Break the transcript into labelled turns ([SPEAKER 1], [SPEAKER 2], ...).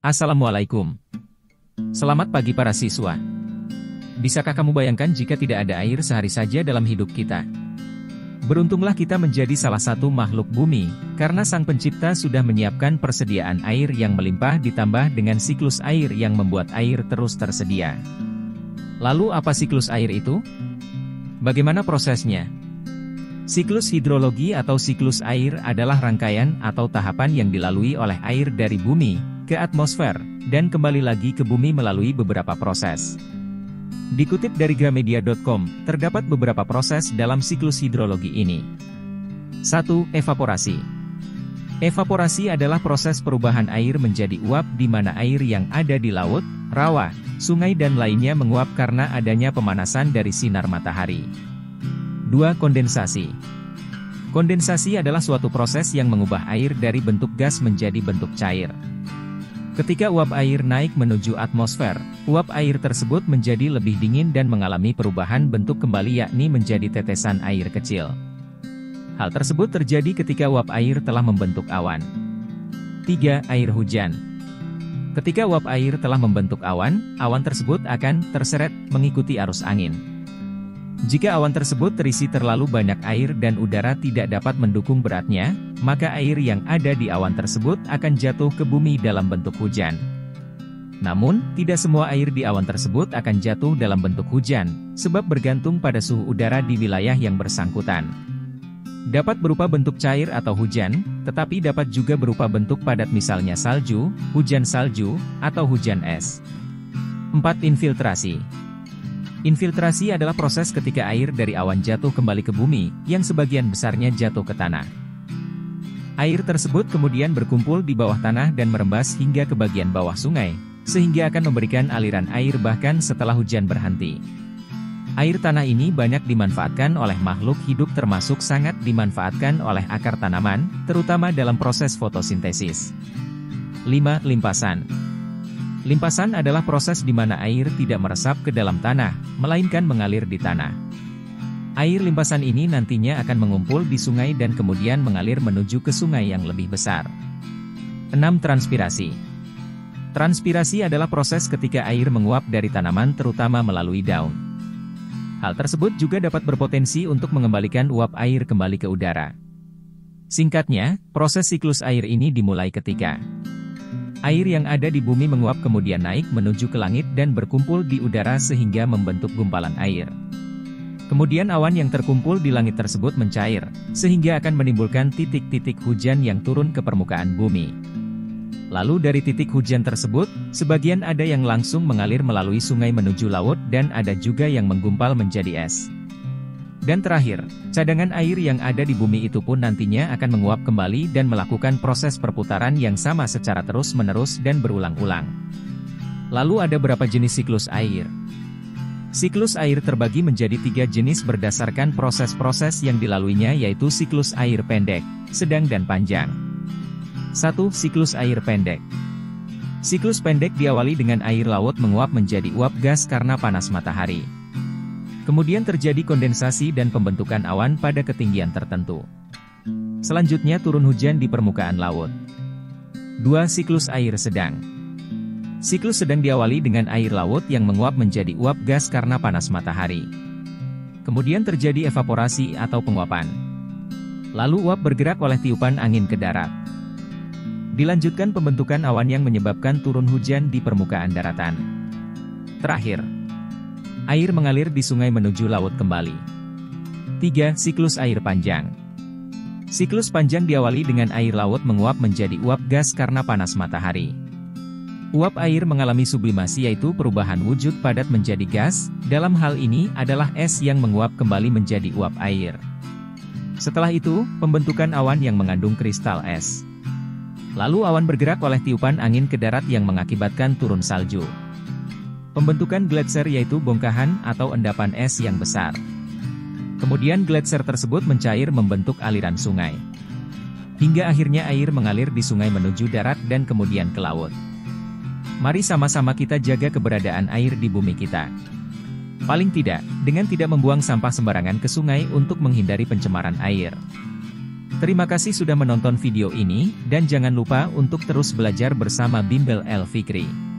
[SPEAKER 1] Assalamualaikum. Selamat pagi para siswa. Bisakah kamu bayangkan jika tidak ada air sehari saja dalam hidup kita? Beruntunglah kita menjadi salah satu makhluk bumi, karena Sang Pencipta sudah menyiapkan persediaan air yang melimpah ditambah dengan siklus air yang membuat air terus tersedia. Lalu apa siklus air itu? Bagaimana prosesnya? Siklus hidrologi atau siklus air adalah rangkaian atau tahapan yang dilalui oleh air dari bumi ke atmosfer, dan kembali lagi ke bumi melalui beberapa proses. Dikutip dari Gramedia.com, terdapat beberapa proses dalam siklus hidrologi ini. 1. Evaporasi. Evaporasi adalah proses perubahan air menjadi uap di mana air yang ada di laut, rawa, sungai dan lainnya menguap karena adanya pemanasan dari sinar matahari. 2. Kondensasi. Kondensasi adalah suatu proses yang mengubah air dari bentuk gas menjadi bentuk cair. Ketika uap air naik menuju atmosfer, uap air tersebut menjadi lebih dingin dan mengalami perubahan bentuk kembali yakni menjadi tetesan air kecil. Hal tersebut terjadi ketika uap air telah membentuk awan. 3. Air hujan. Ketika uap air telah membentuk awan, awan tersebut akan terseret mengikuti arus angin. Jika awan tersebut terisi terlalu banyak air dan udara tidak dapat mendukung beratnya, maka air yang ada di awan tersebut akan jatuh ke bumi dalam bentuk hujan. Namun, tidak semua air di awan tersebut akan jatuh dalam bentuk hujan, sebab bergantung pada suhu udara di wilayah yang bersangkutan. Dapat berupa bentuk cair atau hujan, tetapi dapat juga berupa bentuk padat misalnya salju, hujan salju, atau hujan es. 4. Infiltrasi. Infiltrasi adalah proses ketika air dari awan jatuh kembali ke bumi, yang sebagian besarnya jatuh ke tanah. Air tersebut kemudian berkumpul di bawah tanah dan merembas hingga ke bagian bawah sungai, sehingga akan memberikan aliran air bahkan setelah hujan berhenti. Air tanah ini banyak dimanfaatkan oleh makhluk hidup termasuk sangat dimanfaatkan oleh akar tanaman, terutama dalam proses fotosintesis. 5. Limpasan. Limpasan adalah proses di mana air tidak meresap ke dalam tanah, melainkan mengalir di tanah. Air limpasan ini nantinya akan mengumpul di sungai dan kemudian mengalir menuju ke sungai yang lebih besar. 6. Transpirasi. Transpirasi adalah proses ketika air menguap dari tanaman terutama melalui daun. Hal tersebut juga dapat berpotensi untuk mengembalikan uap air kembali ke udara. Singkatnya, proses siklus air ini dimulai ketika air yang ada di bumi menguap kemudian naik menuju ke langit dan berkumpul di udara sehingga membentuk gumpalan air. Kemudian awan yang terkumpul di langit tersebut mencair, sehingga akan menimbulkan titik-titik hujan yang turun ke permukaan bumi. Lalu dari titik hujan tersebut, sebagian ada yang langsung mengalir melalui sungai menuju laut dan ada juga yang menggumpal menjadi es. Dan terakhir, cadangan air yang ada di bumi itu pun nantinya akan menguap kembali dan melakukan proses perputaran yang sama secara terus-menerus dan berulang-ulang. Lalu ada berapa jenis siklus air? Siklus air terbagi menjadi 3 jenis berdasarkan proses-proses yang dilaluinya yaitu siklus air pendek, sedang dan panjang. 1. Siklus air pendek. Siklus pendek diawali dengan air laut menguap menjadi uap gas karena panas matahari. Kemudian terjadi kondensasi dan pembentukan awan pada ketinggian tertentu. Selanjutnya turun hujan di permukaan laut. 2. Siklus air sedang. Siklus sedang diawali dengan air laut yang menguap menjadi uap gas karena panas matahari. Kemudian terjadi evaporasi atau penguapan. Lalu uap bergerak oleh tiupan angin ke darat. Dilanjutkan pembentukan awan yang menyebabkan turun hujan di permukaan daratan. Terakhir, air mengalir di sungai menuju laut kembali. 3. Siklus air panjang. Siklus panjang diawali dengan air laut menguap menjadi uap gas karena panas matahari. Uap air mengalami sublimasi yaitu perubahan wujud padat menjadi gas, dalam hal ini adalah es yang menguap kembali menjadi uap air. Setelah itu, pembentukan awan yang mengandung kristal es. Lalu awan bergerak oleh tiupan angin ke darat yang mengakibatkan turun salju. Pembentukan gletser yaitu bongkahan atau endapan es yang besar. Kemudian gletser tersebut mencair membentuk aliran sungai. Hingga akhirnya air mengalir di sungai menuju darat dan kemudian ke laut. Mari sama-sama kita jaga keberadaan air di bumi kita. Paling tidak, dengan tidak membuang sampah sembarangan ke sungai untuk menghindari pencemaran air. Terima kasih sudah menonton video ini, dan jangan lupa untuk terus belajar bersama Bimbel El Fikri.